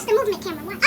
Watch the movement camera. Watch.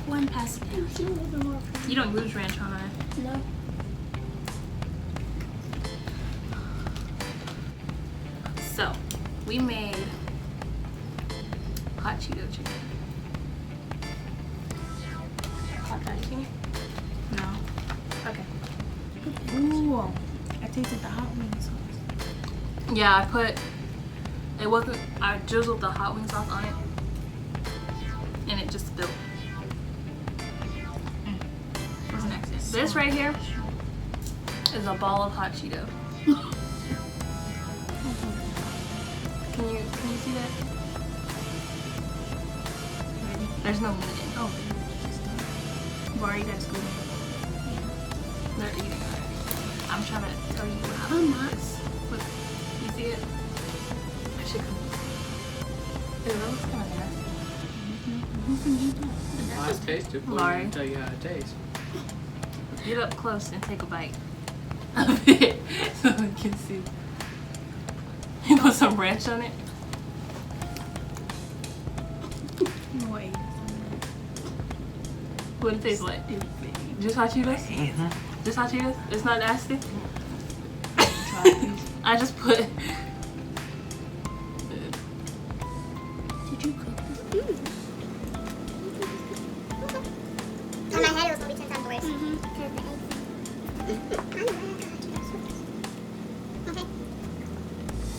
One pass it down. You don't use ranch on it. No. So, we made hot Cheeto chicken. Hot chicken? No. Okay. Ooh, I tasted the hot wing sauce. Yeah, I drizzled the hot wing sauce on it. And it just spilled. What's next? This right here is a ball of hot Cheeto. Can you see that? There's no meat in it. Oh, Bar, you guys go. They're eating it. I'm trying to tell you how Oh to my. this. Look, you see it? I should come. It looks kind of nasty. I taste it before Laurie. I tell you how it tastes. Get up close and take a bite of it so we can see. You put some ranch on it. Wait. What it tastes like? Just hot Cheetos? Just hot Cheetos? It's not nasty? I just put... Did you cook this? In my head, it was gonna be 10 times worse. Okay.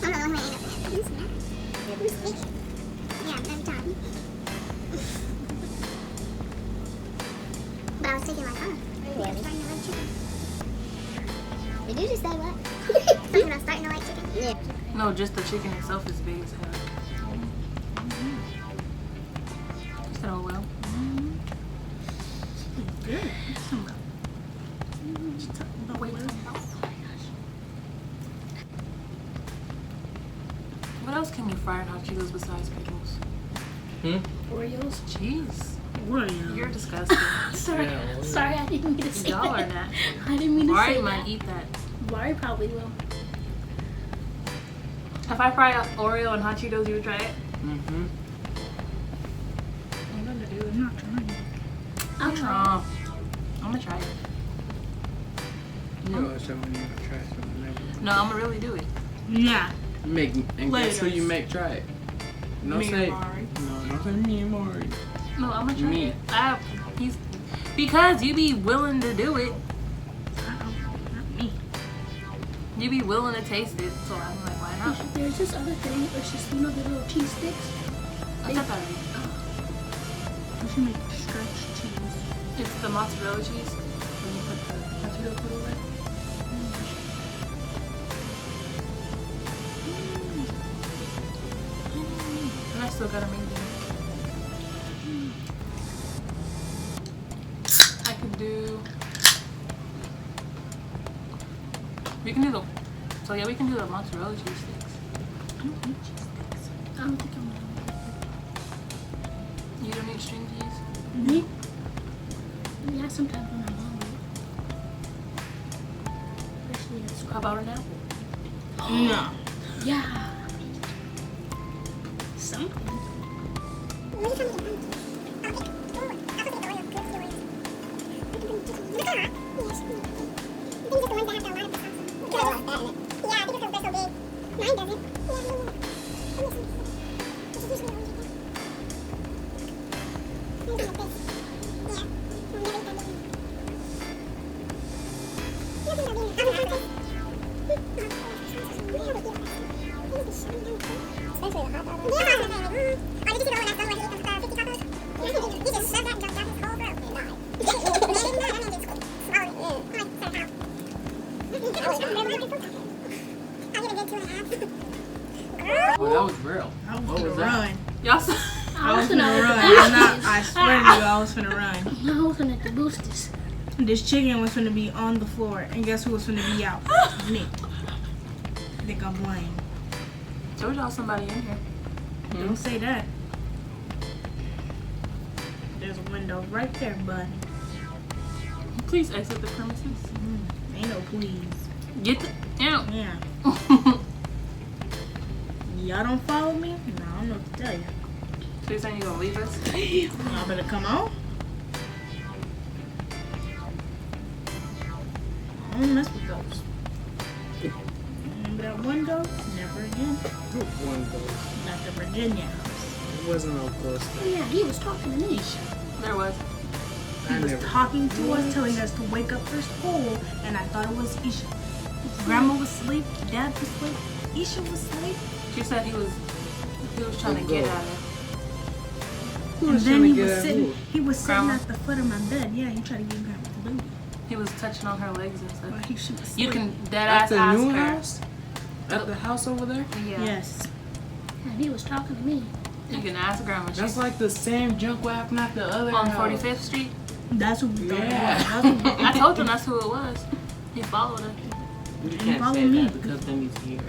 I'm the one who ate it. Yeah, I'm done. But I was thinking like, starting to like chicken. Did you just say what? Something about starting to like chicken? Yeah. No, just the chicken itself is big as hell. You said, oh well. Good. Wait. What else can you fry in hot Cheetos besides pickles? Oreos. Jeez. Oreos. You're disgusting. Sorry. Yeah, Sorry, I didn't mean to say Y'all that. are not. I didn't mean to Mari say might that. eat that. Mari probably will. If I fry Oreo and hot Cheetos, you would try it? Mm-hmm. I'm gonna do it. I'm not trying. I'll try. I'm gonna try it. You know someone you gonna try something like No, I'm gonna really do it. Yeah. Make and guess who Later. you make try it. No Me and say Mari. no, don't say me and Mari. No, I'm gonna try Me. it. Because you be willing to do it. Not me. You be willing to taste it, so I'm like, why not? There's this other thing. It's just, you know, the little cheese sticks. I thought that We should make stretch cheese. it's the mozzarella cheese. When you put the hot Cheeto food away. And I still gotta make them. I could do. We can do the. So yeah, we can do the mozzarella cheese sticks. I don't eat cheese sticks. I don't think I'm You don't eat string cheese? Me? Yeah, sometimes when I'm hungry. Especially at school. How about an apple? No. Yeah. Something. Oh, that was real. I was What gonna was that? run. Y'all saw. I was gonna run. I'm not, I swear to you, I was gonna run. I was gonna to boost this. This chicken was gonna be on the floor, and guess who was gonna be out? Me. I think I'm lying. Told y'all somebody in here. Don't say that. There's a window right there, bud. Please exit the premises. Ain't no please. Get the. Ew. Yeah. Y'all don't follow me? No, I don't know what to tell you. So you saying you gonna leave us? Y'all better come on. I don't mess with those. Remember that one ghost? Never again. One ghost. Not the Virginia house. It wasn't no ghost. Oh yeah, he was talking to me. There was. He I was never. talking to us, telling us to wake up for school, and I thought it was Isha. Grandma was asleep, Dad was asleep, Isha was asleep, She said he was trying to get at her. Who and was then trying he to was get at sitting. who? He was sitting Grandma? at the foot of my bed. Yeah, he tried to get Grandma's booty, He was touching on her legs and but stuff. she was asleep. You can dead At ass the ask new her. house? At the house over there? Yeah. Yes. And he was talking to me. You can ask grandma. That's She's like the same junk what happened at the other on house. 45th Street. That's what we thought. Yeah. It was. That's what I told him that's who it was. He followed her. You And can't follow say me. that because then he's here.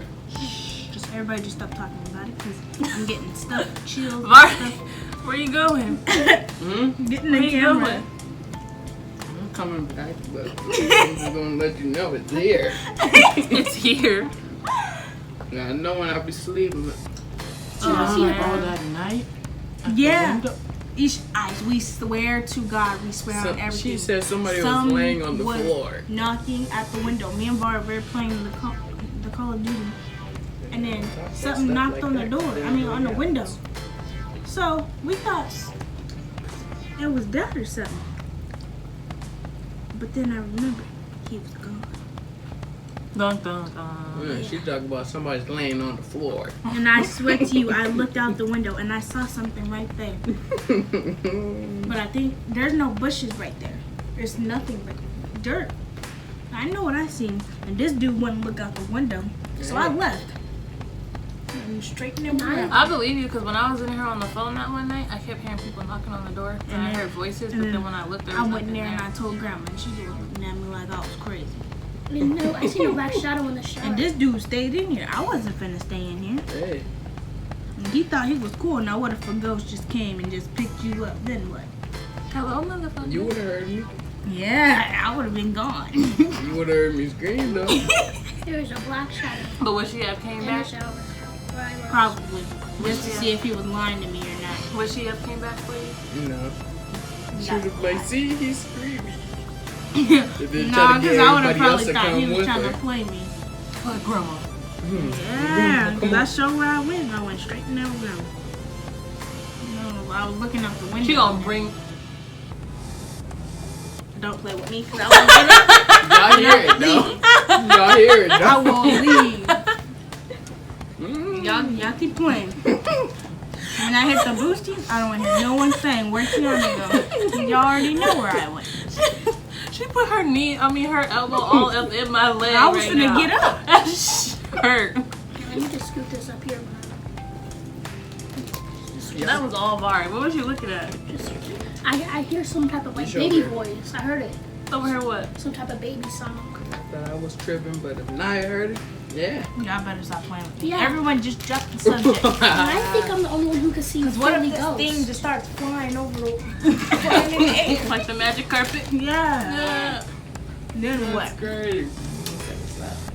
just everybody just stop talking about it because I'm getting stuff, chills, Var- and Where you going? Hmm? stuff. Getting Where the you camera. going? I'm coming back, but I'm just gonna let you know it's here. It's here. Now, I know when I be sleeping. All that night? At the Yeah. window? We swear to God, we swear So- on everything. she said somebody was laying on the was floor. knocking at the window. Me and Bar were playing the Call of Duty, and then something knocked on the door. I mean, on the window. So we thought it was Dad or something. But then I remembered he was gone. Dun, dun, dun. Yeah, she talking about somebody's laying on the floor. And I swear to you, I looked out the window and I saw something right there. But I think there's no bushes right there. There's nothing but dirt. I know what I seen. And this dude wouldn't look out the window. So I left. And straightened him around. I believe you because when I was in here on the phone that one night, I kept hearing people knocking on the door and I then- heard voices. and But then then when I looked, there I was went in nothing there and there. I told Grandma, and she was looking at me like I was crazy. No, I seen a black shadow in the shower. And this dude stayed in here. I wasn't finna stay in here. Hey, And he thought he was cool. Now what if a ghost just came and just picked you up? Then what? Hello, motherfucker. you would have heard me. Yeah, I would have been gone. You would have heard me scream though. There was a black shadow But when she had came in the back, shower. where I was. Probably. Just to Yeah. see if he was lying to me or not. Would she have came back for you? You know. She Not would have like, see, he's screaming. No, because I would have everybody else probably to thought he come was with trying her. to play me. Like grandma. Yeah, Come because on. I showed where I went. I went straight in that room. No, I was looking out the window. She gonna bring. Don't play with me because I won't get Y'all hear it, no? Y'all hear it, up. I no? won't leave. Mm. Y'all keep playing. When I hit the boosty, I don't want to hear no one saying where Tiana go. Y'all already know where I went. She put her her elbow all up in my leg. I was right finna now. get up. That hurt. Let me just scoot this up here. That was all Vari. What was you looking at? I hear some type of like You show baby her. voice. I heard it. Over here, what? Some type of baby song. Thought I was tripping, but if Naya heard it, yeah. Y'all better stop playing with me. Yeah. Everyone just drop the subject. And I think I'm the only one who can see Because what if friendly this ghosts. thing just starts flying over the... Like the magic carpet? Yeah. Then what? Great.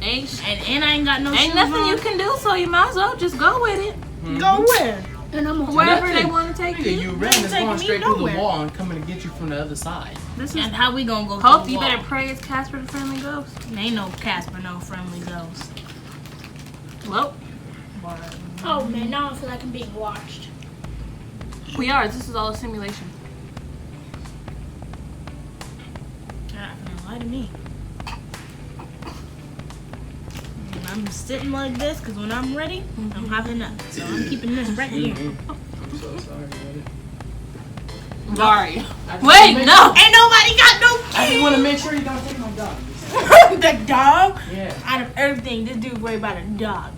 Ain't And I ain't got no ain't shoes nothing on. you can do, so you might as well just go with it. Go where? And I'm also Wherever Nothing. they want to take Nigga, you. you ran ain't is taking going me straight through nowhere. the wall and coming to get you from the other side. This is And how we gonna go Hope through you the better wall? pray it's Casper the Friendly Ghost. Ain't no Casper, no friendly ghost. Well, Oh man, now I feel like I'm being watched. we are. This is all a simulation. You're not gonna lie to me. And I'm sitting like this because when I'm ready, I'm having enough. So I'm keeping this right here. I'm so sorry, buddy. Vari. I just Wait, wanna no. Ain't nobody got no I just want to make sure you don't take my dog. The dog? Yeah. Out of everything, this dude worried about a dog.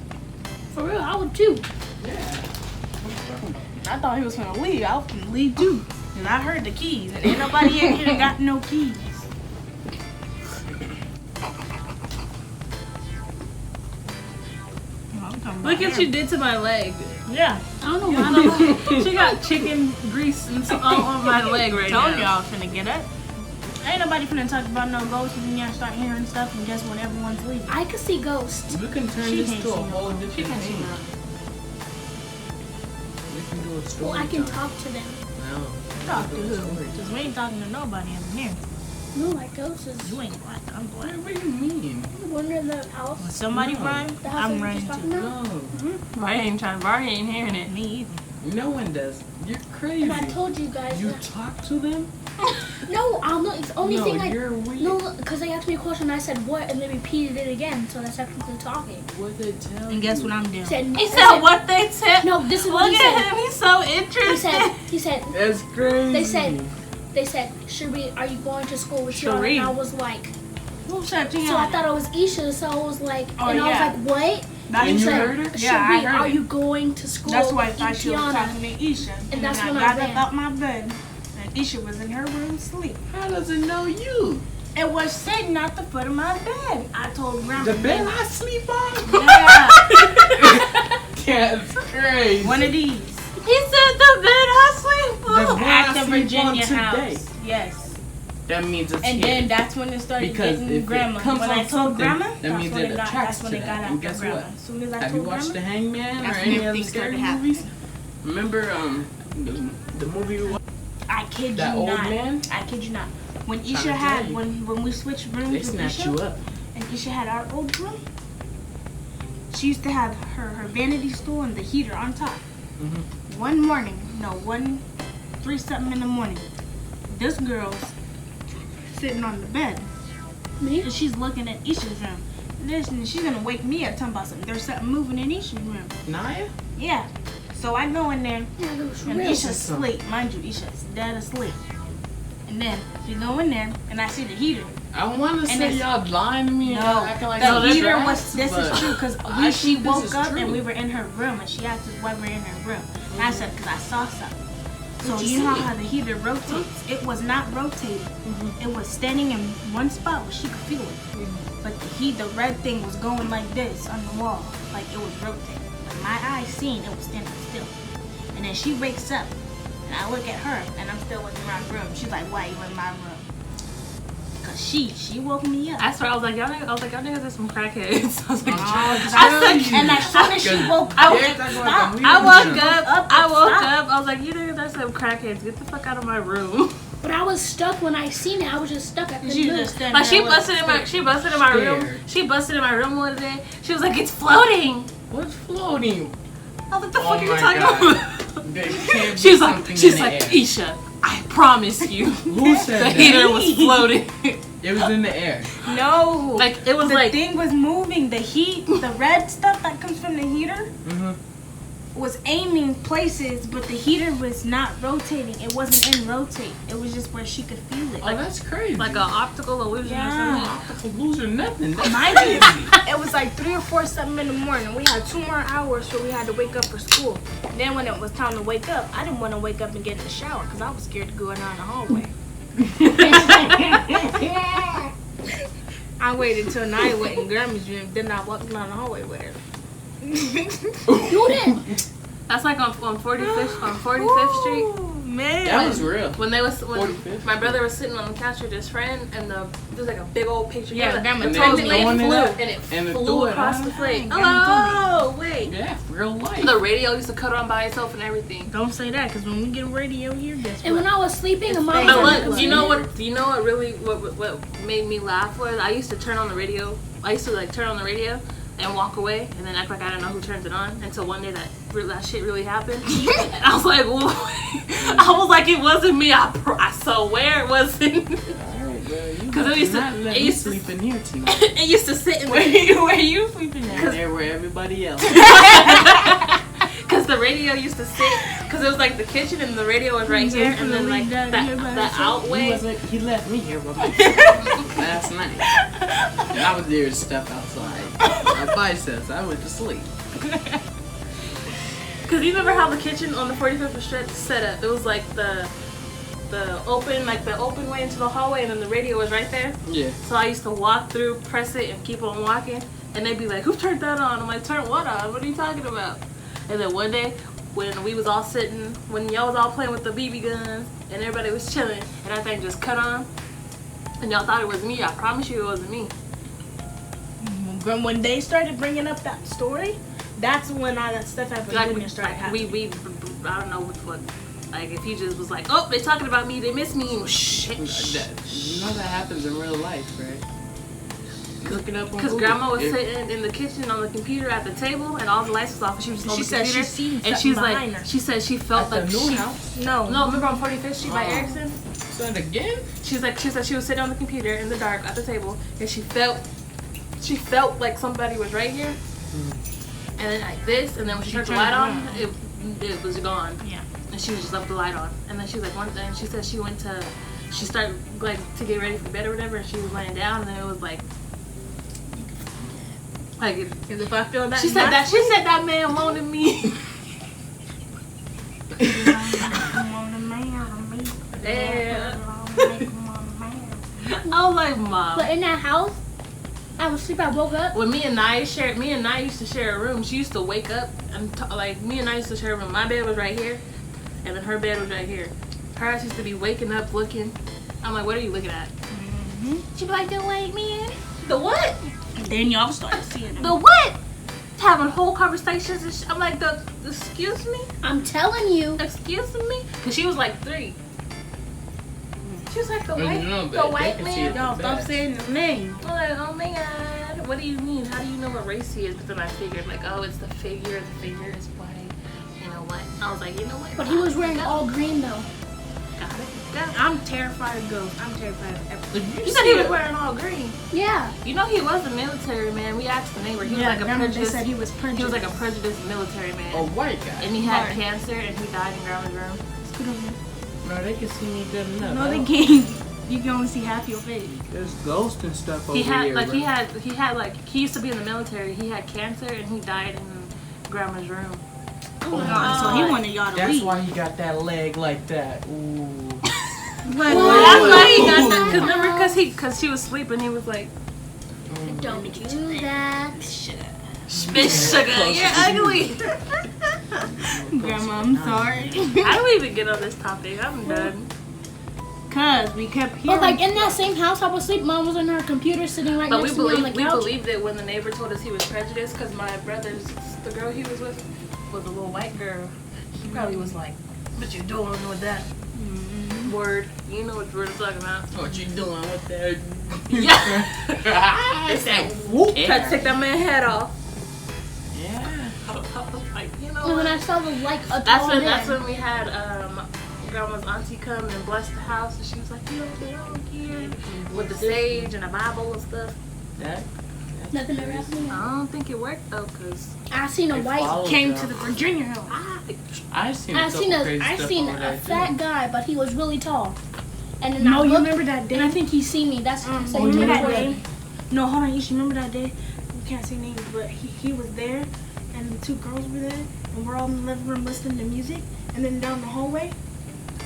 For real, I would too. Yeah. I thought he was gonna leave. I was gonna leave too. And I heard the keys. And ain't nobody in here got no keys. Look what you did to my leg. Yeah. I don't know You why. know, she got chicken grease and all on my leg right Told now. y'all finna get up. Ain't nobody finna talk about no ghosts and y'all start hearing stuff and guess what, everyone's leaving. I could see ghosts. We can turn She this can't to a see whole no- different can't see thing. that. We can do a story. Well, I can time. talk to them. No. Talk to Do a who? story. Because we ain't talking to nobody in here. No, like ghosts is You ain't black, I'm black. What do you mean? the one in the house. When somebody No. run, The house I'm that we running just too. talking about. No. Vari ain't hearing it. Me either. No one does. You're crazy. And I told you guys You that. talk to them? No, I'm not. It's the only no, thing I. you're weird. No, because they asked me a question. I said what, and they repeated it again. So that's technically talking. What they tell And guess you? what I'm doing? He said. He said what they said. No, this is what Look he said. at him. He's so He interested. said. He said. That's crazy. They said, Cherie, are you going to school with Tiana? Cherie. And I was like, Who said so I thought it was Isha. So I was like, Oh, and yeah. I was like, what? That And He you said, heard her? Cherie, Yeah, I heard are it. you going to school That's why I with thought she was Tiana? talking to Isha. And that's then when I I got ran. up out my bed. And Isha was in her room asleep. How does it know you? It was sitting at the foot of my bed. I told Grandma. The bed I sleep on? Yeah. That's crazy. One of these. He said the bed I sleep The on. bed At I the sleep on Virginia today. house. Yes. That means it's And here. then that's when it started Because getting if Grandma. it comes When on I told something, Grandma, that that's means when it it got. attracts That's when to it that. got And after guess Grandma. what? As soon as I Have you told watched The Grandma, Hangman or that's when any other everything started scary happening. movies? Remember the movie we watched? I kid That you old not. man? I kid you not. When to Isha tell had you. when we switched rooms They with snatched Isha, you up. and Isha had our old room, she used to have her vanity stool and the heater on top. Mhm. One morning, no, 3 something in the morning, this girl's sitting on the bed. Me? And she's looking at Isha's room. And she's gonna wake me up talking about something. There's something moving in Isha's room. Naya? Yeah. So I go in there Yeah, it was and real. Isha's asleep. Mind you, Isha's dead asleep. And then we go in there and I see the heater. I want to say it's- y'all lying to me and y'all acting like the I'm heater trash, was. This but is true because I she think this woke is up true. and we were in her room and she asked us why we're in her room. And I said because I saw something. So What'd you you know see? how the heater rotates? It was not rotating. It was standing in one spot where she could feel it. But the red thing was going like this on the wall, like it was rotating. But my eyes seen it was standing still. And then she wakes up and I look at her and I'm still in my room. She's like, why you in my room? Cause she woke me up. I swear, I was like, y'all niggas are some crackheads. I was like, I I said, and as soon as Because woke I- up. kids act like Stop. a I woke weirdo. up. I woke up. I was like, you niggas are some crackheads. Get the fuck out of my room. But I was stuck when I seen it. I was just stuck. I couldn't You move. just stand Like she there busted in my room. Scared. She busted in my room one day. She was like, it's floating. What's floating? I was like, the Oh fuck are you my talking God. about? There can't be She's like, something in the air. Isha, I promise you, Who said the that? heater was floating. It was in the air. No. Like it was the like thing was moving. The heat, the red stuff that comes from the heater Mm-hmm. was aiming places, but the heater was not rotating. It wasn't in rotate. It was just where she could feel it. Oh, that's crazy. an optical illusion Yeah. or something. optical loser, nothing. That's Mind you, crazy. it was like 3 or 4 something in the morning. We had 2 more hours so we had to wake up for school. Then when it was time to wake up, I didn't want to wake up and get in the shower because I was scared to go down the hallway. I waited till Naya went in Grandma's room, then I walked down the hallway with her. You did. That's like on 45th Street. Ooh, man. That was real. When 45th? my brother was sitting on the couch with his friend, and there was like a big old picture. Yeah, the Grandma the told plate me. flew, Throwing it up, and it and it flew threw it across out. the plate. Grandma Oh wait, Yeah, real life. the radio used to cut on by itself and everything. Don't say that, because when we get radio here, guess And what? when I was sleeping, a mom fake. But was what, like, you know what really what made me laugh was I used to turn on the radio. I used to like turn on the radio and walk away and then act like I didn't know who turns it on until one day that shit really happened. And I was like, well, I was like, it wasn't me. I swear it wasn't. Because it used to sleep in here tonight. it used to sit in Where you sleeping at? There where everybody else. because the radio used to sit because it was like the kitchen and the radio was right here and then like the outway. He left me here by myself last night. And I was there to step outside. My biceps. I went to sleep. Because you remember how the kitchen on the 45th was set up? It was like the open way into the hallway, and then the radio was right there. Yeah. So I used to walk through, press it, and keep on walking. And they'd be like, "Who turned that on?" I'm like, "Turn what on? What are you talking about?" And then one day, when we was all sitting, when y'all was all playing with the BB guns, and everybody was chilling, and that thing just cut on, and y'all thought it was me. I promise you, it wasn't me. When they started bringing up that story, that's when all that stuff happened. Like, Junior started happening. I don't know what. Like if he just was like, "Oh, they talking about me. They miss me." Shit. You know that happens in real life, right? Looking up on Because Google. grandma was If- sitting in the kitchen on the computer at the table, and all the lights was off, and she was just on She the said computer. she seen and something she's behind like, her. she said she felt At like the new she. house. No. No, remember on 45th Street by Oh. Erickson? Said again? She said she was sitting on the computer in the dark at the table, and she felt like somebody was right here, and then like this, and then when she turned the light on, it was gone. Yeah. And she was just left the light on. And then she was like, one thing, she said she started like to get ready for bed or whatever, and she was laying down, and then it was like Because if I feel that, she said that man wanted me. I was like, Mom. But in that house, I was asleep. I woke up. When me and Naya used to share a room. She used to wake up and like me and Naya used to share a room. My bed was right here, and then her bed was right here. Her ass used to be waking up looking. I'm like, what are you looking at? She'd be like, the white man. The what? Then y'all started seeing them. The what? Having whole conversations and I'm like, excuse me? I'm telling you. Excuse me? Because she was like 3. She was like, the Well, white, you know, the they white can see man. it. Y'all stop saying the name. I'm like, oh my god, what do you mean? How do you know what race he is? But then I figured, like, oh, it's the figure is white. You know what? I was like, you know what? But he was wearing all green though. Got it. Got it. I'm terrified of ghosts. I'm terrified of everything. You said he was wearing all green. Yeah. You know he was a military man. We asked the neighbor. He was like a Grandma, they prejudiced. said he was prejudiced. He was like a prejudiced military man. A white guy. And he had Right. cancer and he died in grandma's room. No, they can see me good enough. No, they can't. You can only see half your face. There's ghosts and stuff over He had here. like bro. he had like he used to be in the military. He had cancer and he died in grandma's room. So he wanted y'all to That's leave. why he got that leg like that. Ooh. But That's why he got that. Cause remember, cause she was sleeping. He was like, Don't do that. "Bitch, sugar, you're ugly." Grandma, I'm sorry. How do we even get on this topic? I'm done. Cause we kept hearing. But like in that same house I was asleep, Mom was on her computer sitting right But next we to me on believed the couch. it when the neighbor told us he was prejudiced because my brothers the girl he was with was a little white girl. She probably was like, "What you doing with that word?" You know what word I'm talking about? What you doing with that? Yeah. They said, "Whoop!" Tried to take that man's head off. Yeah. I was like, you know When what? I saw the like a That's tall when man. we had grandma's auntie come and bless the house, and she was like, "You don't belong here," with the sage and a Bible and stuff. That. Nothing ever happened. I don't think it worked though, cause I seen a They white. followed Came them. to the Virginia Hill. I seen a I couple seen crazy I stuff seen over a there, fat too. guy, but he was really tall. And then No, I you looked, remember that and I day? think he seen me. That's so You remember that recorded. day? No, hold on. You should remember that day. We can't say names, but he was there, and the two girls were there, and we're all in the living room listening to music, and then down the hallway.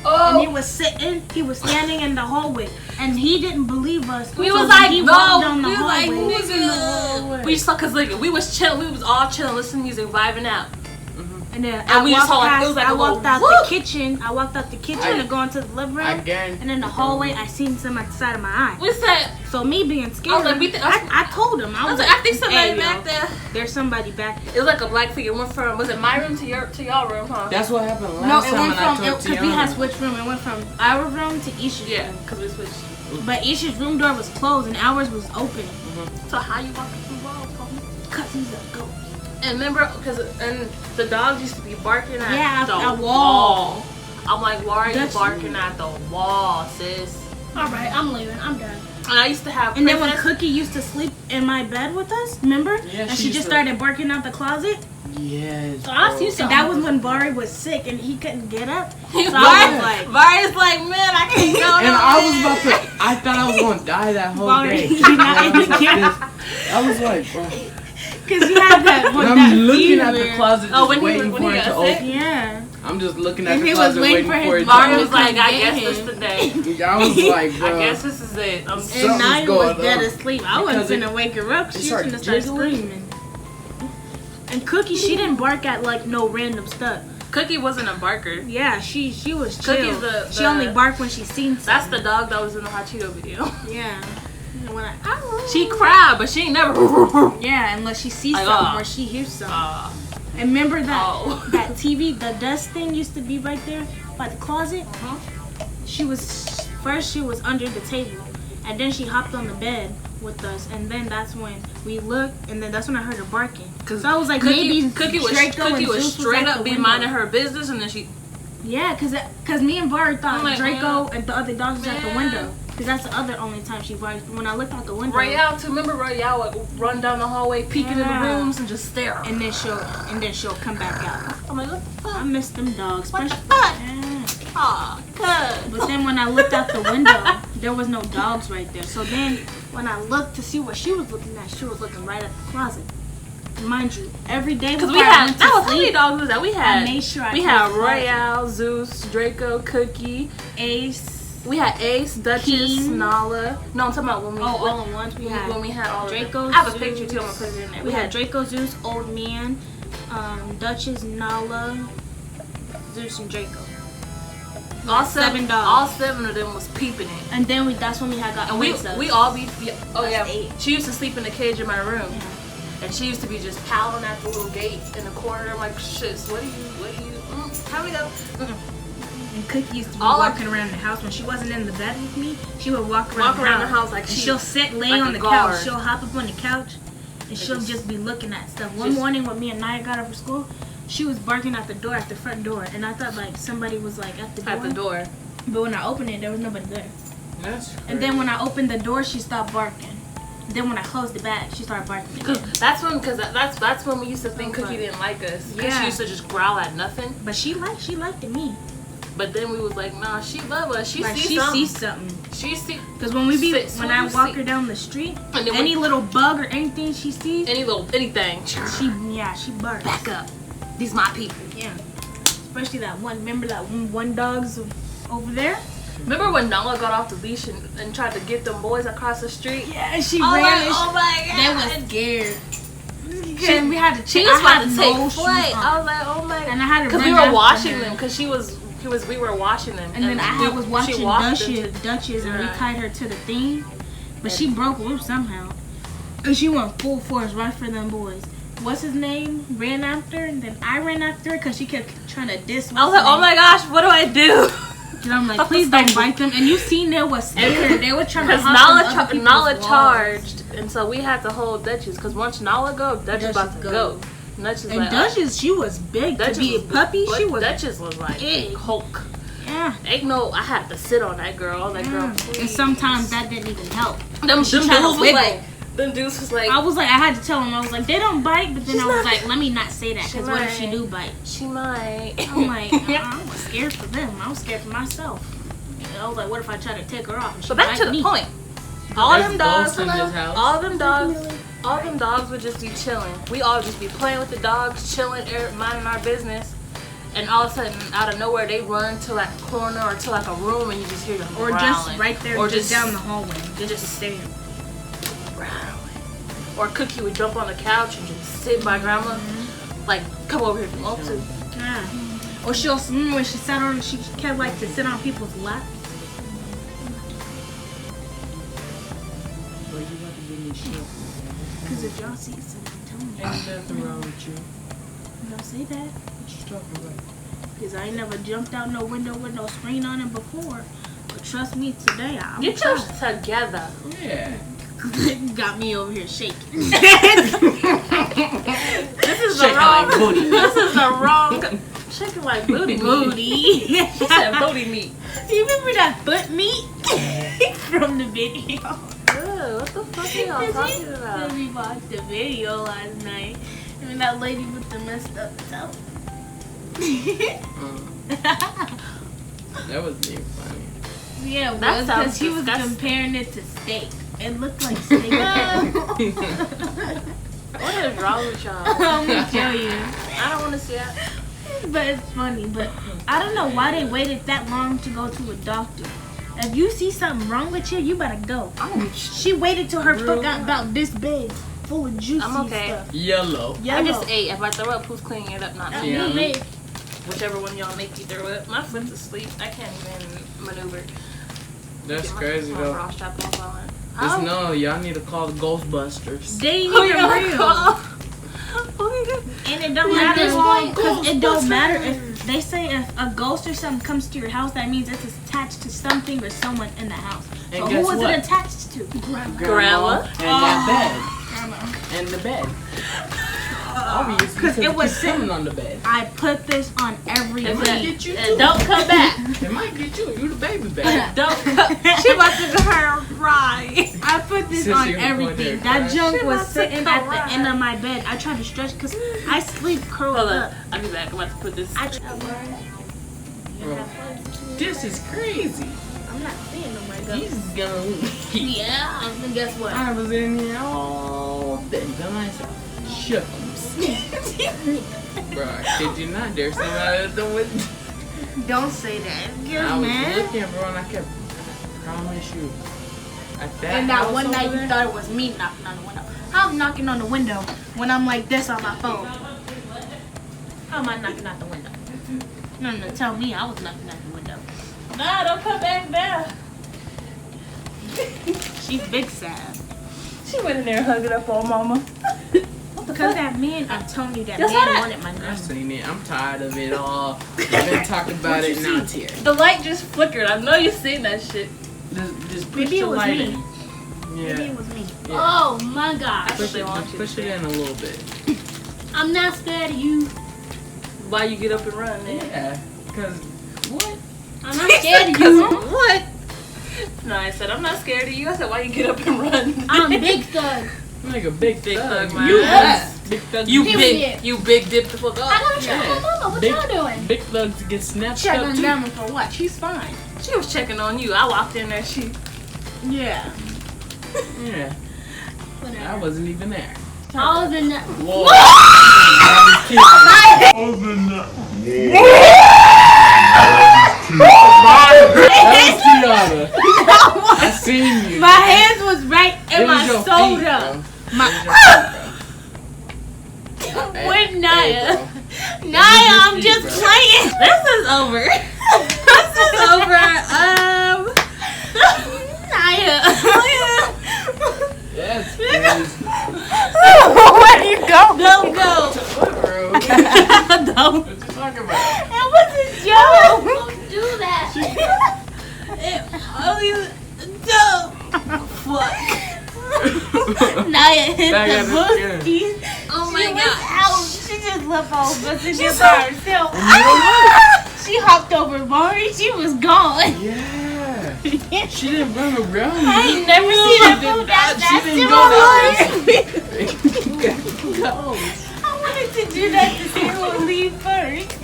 And he was sitting, he was standing in the hallway, and he didn't believe us. we So was when like, he no, walked down the we was like, hallway, nigga. We saw, cause like we was chilling, we was all chilling, listening to music, vibing out. and then And we just saw, like, it was like I a walked little out whoop. the kitchen. I walked out the kitchen and go into the living I room, guarantee. and in the hallway, I seen some at the side of my eye. We said, So me being scared, I was like, we think- I told him, I was like, I think somebody "Hey, back yo, there. There's somebody back." It was like a black figure. Went from, was it my room to y'all room, huh? That's what happened No, last it time went when I from talked to because we had Tiana. switched room. It went from our room to Isha's Yeah, room. cause we switched. But Isha's room door was closed and ours was open. So how you walking through walls, homie? Cause he's a ghost. And remember, cause and the dogs used to be barking at Yeah, the at wall. I'm like, why are you That's- barking at the wall, sis? All right, I'm leaving. I'm done. And I used to have And then when Princess- Cookie used to sleep in my bed with us, remember? Yeah, and she she used just to- started barking out the closet. Yes. So I bro. see So that was when Bari was sick and he couldn't get up. So I was like, Barry's like, man, I can't go. And I was about to. I thought I was gonna die that whole Bari, day. you're not in the camp. I was like, bro. Cause you had that one. And I'm looking at the closet, Oh, just when he waiting was- for when he it to got sick? open. Yeah. I'm just looking at And the he was closet, waiting waiting for for his it Barry to was like, I Get guess him. this today. open. I was like, bro. I guess this is it. I'm And Something's Naya going was dead on. asleep. I wasn't Because it- gonna wake her up. it She was started gonna start jiggling. screaming. And Cookie, she didn't bark at like no random stuff. Cookie wasn't a barker. Yeah, she was chill. Cookie's the- She only barked when she seen That's something. the dog that was in the hot Cheeto video. Yeah. And when She cried, but she ain't never. yeah, unless she sees Like, something or she hears something. And remember that Oh. that TV, the desk thing used to be right there by the closet. Uh-huh. She was under the table, and then she hopped on the bed with us, and then that's when we looked, and then that's when I heard her barking. So I was like, maybe Cookie was Draco and Cookie was Zeus straight at up the be window. minding her business, and then she. Yeah, cause me and Bari thought I'm like, Draco man. and the other dogs was at the Man. window. Cause that's the other only time she barked. When I looked out the window, Royale too. Remember Royale would run down the hallway, peeking in the Yeah. rooms, and just stare. and then she'll come back out. I'm like, what the I fuck? miss them dogs. What the especially- fuck? Yeah. Aw, good. But then when I looked out the window, there was no dogs right there. So then when I looked to see what she was looking at, she was looking right at the closet. Mind you, every day Because before we I had, went to that was how many sleep, dogs was that? We had, I made sure I we closed had the closet. Royale, Zeus, Draco, Cookie. Ace. We had Ace, Duchess, King. Nala. No, I'm talking about when we All in once. We had when we had all Draco, of them. I have a Zeus. picture too. I'm gonna put it in there. We had Draco, Zeus, Old Man, Duchess, Nala, Zeus, and Draco. all seven dogs. All 7 of them was peeping it. And then that's when we had got And we Princess. all be oh That's yeah. 8. She used to sleep in the cage in my room, Yeah. and she used to be just howling at the little gate in the corner. I'm like, shit, what do you? How we go? And Cookie used to be All walking around the house when she wasn't in the bed with me. She would walk around, Walk around the house like and she- she'll sit, lay like on a the guard. couch. She'll hop up on the couch, and she'll just be looking at stuff. One Just- morning when me and Naya got up for school, she was barking at the door, at the front door, and I thought like somebody was like at the door. At the door. But when I opened it, there was nobody there. That's And then when I opened the door, she stopped barking. Then when I closed the bag, she started barking again. That's when we used to think Cookie didn't like us. Cause Yeah. she used to just growl at nothing. But she liked me. But then we was like, nah, she love us. She Like sees she something. sees something. She see Cause when When I you walk see- her down the street, And then any little bug or anything she sees, anything. she barks. Back up. These my people. Yeah. Especially that one. Remember that one dog's over there? Remember when Nala got off the leash and tried to get them boys across the street? Yeah, and she Oh ran. my, and oh my god. they was scared. And we had to. She I was about had to no take shoes flight. on. I was like, oh my god. And I had to Because run we were after washing her. them. Because we were washing them. And then I was she watching walked into- Duchess, and we Right. tied her to the thing, but she broke loose somehow, and she went full force right for them boys. what's his name, ran after her, and then I ran after her because she kept trying to diss. I was like, oh my gosh, what do I do? And I'm like, please don't bite them. And you seen they was scared. They were trying to Because hop Nala charged, and so we had to hold Duchess. Because once Nala go, Duchess about to go. Duchess And like, Duchess, she was big Duchess to be a was- puppy. She was Duchess was like big. Hulk. Yeah. Ain't no, I had to sit on that girl. I was like, girl, please. And sometimes that didn't even help. Them she dudes tried to was wiggle. like, them dudes was like, I was like, I had to tell him. I was like, they don't bite, but then She's I was not- like, let me not say that because what if she might. do bite? she might. I'm like, I was scared for them. I was scared for myself. I was like, what if I try to take her off? And she But back bite to the me? point. All There's them dogs, ghosts in this house. all them dogs would just be chilling. We all just be playing with the dogs, chilling, minding our business. And all of a sudden, out of nowhere, they run to like a corner or to like a room, and you just hear them Or growling. just right there, or just down the hallway, just staying. growling. Or Cookie would jump on the couch and just sit by Grandma, like, come over here if you want to. Yeah. Or she'll remember when she sat on, she kept like to sit on people's laps. Well, you about to give me shit. Cause if y'all see something, tell me. Ain't nothing wrong with you. Don't say that. What you talking about? Cause I ain't never jumped out no window with no screen on it before. But trust me, today I'm Get yours together. Yeah. got me over here shaking. This is the Shaking wrong. like booty. This is the wrong. Shaking like booty. Booty. She said booty meat. You remember that foot meat from the video? Ugh, what the fuck are y'all talking about? We watched the video last night. And that lady with the messed up toe. That was being funny. Yeah, it That was sounds because he was disgusting. comparing it to steak. It looked like steak. What is wrong with y'all? I'm gonna tell you. I don't want to see that. But it's funny. But I don't know why they waited that long to go to a doctor. If you see something wrong with you, you better go. She waited till her foot got about this big, full of juicy I'm okay. stuff. Yellow. I just ate. If I throw up, who's cleaning it up? Not me. Yeah. Me. Whichever one y'all make you throw up. My foot's asleep. I can't even maneuver. That's Get my- crazy my though. bra strap off on. Just know y'all need to call the Ghostbusters. They ain't Who even y'all real. call? Who you got? And it don't At matter this point, because it don't matter if they say if a ghost or something comes to your house, that means it's attached to something or someone in the house. And So who guess was what? it attached to? Grandma. And that Grandma. bed. And the bed. Obviously, because it was sitting on the bed. I put this on every And week. get you and too. don't come back. It might get you. You the baby bed. Don't come. She about to go her ride. I put this Since on you were going everything. there, That junk She was about to sitting at cry. the end of my bed. I tried to stretch because I sleep curled Hold up. up. I'll be back. I'm about to put this. I Bro, this is crazy. I'm not seeing no more He's gonna. Yeah, and guess what? I was in here all day by myself. Shucks. Bro, I kid you not. There's somebody at the window. Don't say that. I Yes, was man. looking, bro, and I kept. I promise you. At that And that house one night over you there, thought it was me knocking on the window. How I'm knocking on the window when I'm like this on my phone? How am I knocking out the window? No, tell me I was knocking out the window. Nah, don't come back there. She's big sad. She went in there hugging up on Mama. Because that man, I'm telling you, that You saw man that? wanted my I've number. seen it. I'm tired of it all. I've been talking about it. Now it's here. The light just flickered. I know you've seen that shit. Just push Maybe the it was light me. in. Maybe Yeah. it was me. Yeah. Oh my gosh. Push they it, want just you push to it in a little bit. I'm not scared of you. Why you get up and run, man? Yeah. Because what? I'm not scared of you. What? No, I said I'm not scared of you. I said why you get up and run? I'm Big Thug. I'm like a big Big thug. thug, man. You Yes. big thug. You Period. big dip the fuck I up. gotta check my mama. What Big- y'all doing? Big thugs get snatched Check up on too. Grandma for what? She's fine. She was checking on you. I walked in there. She. Yeah. Yeah. I Whatever. wasn't even there. All of the Whoa. That was Tiana. I seen you. My hands was right in It was my your soda. feet, bro. My- It was your feet, bro. With Naya. Hey, Naya, I'm feet, just bro. playing. This is over. This is over. Naya. That's crazy. Where you go? Don't Don't. What you talking about? It was a joke. Don't do that. Now it hit Back the at it again. booties. Oh She my was god. out. She just left all messages by herself. She hopped over Mari. She was gone. Yeah. She didn't run around me. I ain't never seen her move that She didn't fast. go I wanted to do that to see who would leave first.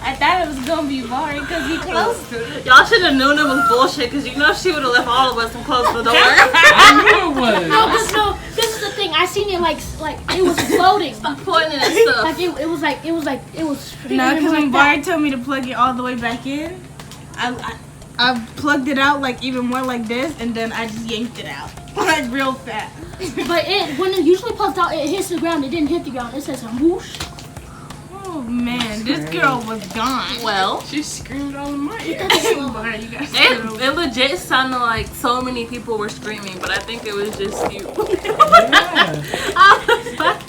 I thought it was gonna be Mari because he closed her. Y'all should have known it was bullshit because you know she would have left all of us and closed the door. I knew it was. No, because no, this is the thing. I seen it like it was floating. Stop pointing at stuff. Like it was No, because when like Barry told me to plug it all the way back in, I plugged it out like even more like this, and then I just yanked it out like real fast. But when it usually plugs out, it hits the ground. It didn't hit the ground. It says whoosh. Oh man, this girl was gone. Well, She screamed all in my ear. Barry, you guys it legit sounded like so many people were screaming, but I think it was just you. Yeah. I was like,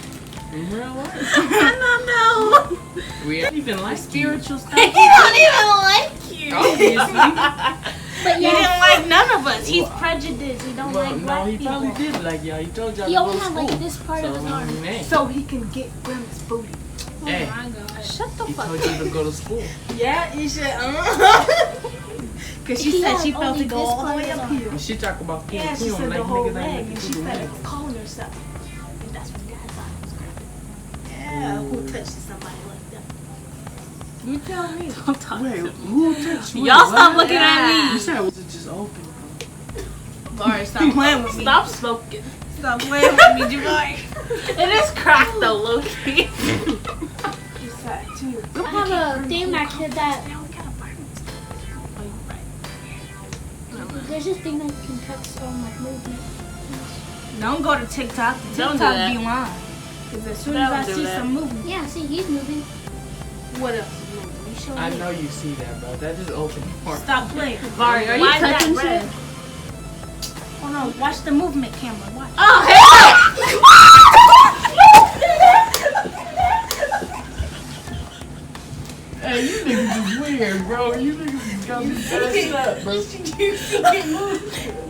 In real life. I don't know. We ain't even like spiritual stuff. He don't even like you. Obviously. But He yeah, didn't like none of us. He's prejudiced. He don't Well, like no, black he people. probably did like y'all. He told y'all he to only go to had school. like this part of his arm. Hey, So he can get Grandma's booty. hey, Shut the he fuck told up. you to go to school. Yeah, you should. Because she He said had she felt only it go this all the part way of up his here. And she talk about Yeah, she peeing said like the whole niggas leg, ain't and she put said the it calling herself. And that's when Dad thought it was crazy. Yeah, who touches somebody like that? You tell me. Don't talk Wait, to me. who touched you? Y'all stop What? looking You at me. said was it just open? Barry, stop playing with me. Stop smoking. Stop playing with me, Jabari. It is cracked though, Loki. You said too. I have a thing that said that there's this thing that can text on like movement. Don't go to TikTok. Don't do TikTok that. be lying. Because as soon Don't as I do see that. some movement, Yeah, see, he's moving. what else is moving? You show I me. know you see that, bro. That just opened the part. Stop playing. Vari, are you Why is that touching red? shit? Oh no, watch the movement camera. Watch. Oh hell! Hey, you niggas is weird, bro. You niggas is got me messed up, bro. You see it move.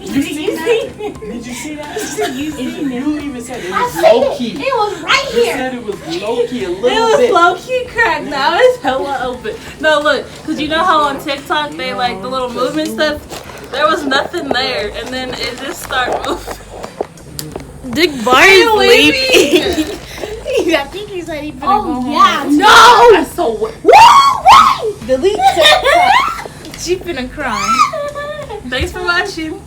You see that? Did you see that? You even said it I was seen low it. key. It was right You here. said it was low key a It little was bit. low key cracked. Now it's hella open. No, look, cause you know how on TikTok they like the little movement stuff. There was nothing there, and then it just started moving. Dick Barry's leaving. I think he said he finna go Oh home. yeah, No! That's so weird. Delete TikTok. She finna cry. Thanks for watching.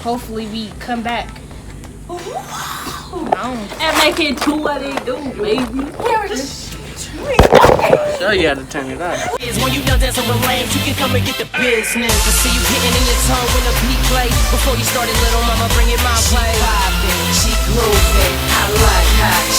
Hopefully we come back. And make it do what it do, baby. Show you how to turn it off. Is when you done dancing with lames, you can come and get the business. I see you getting in your tongue when the beat play. Before you started, little mama, bring it my way. She poppin', she groovin', I like how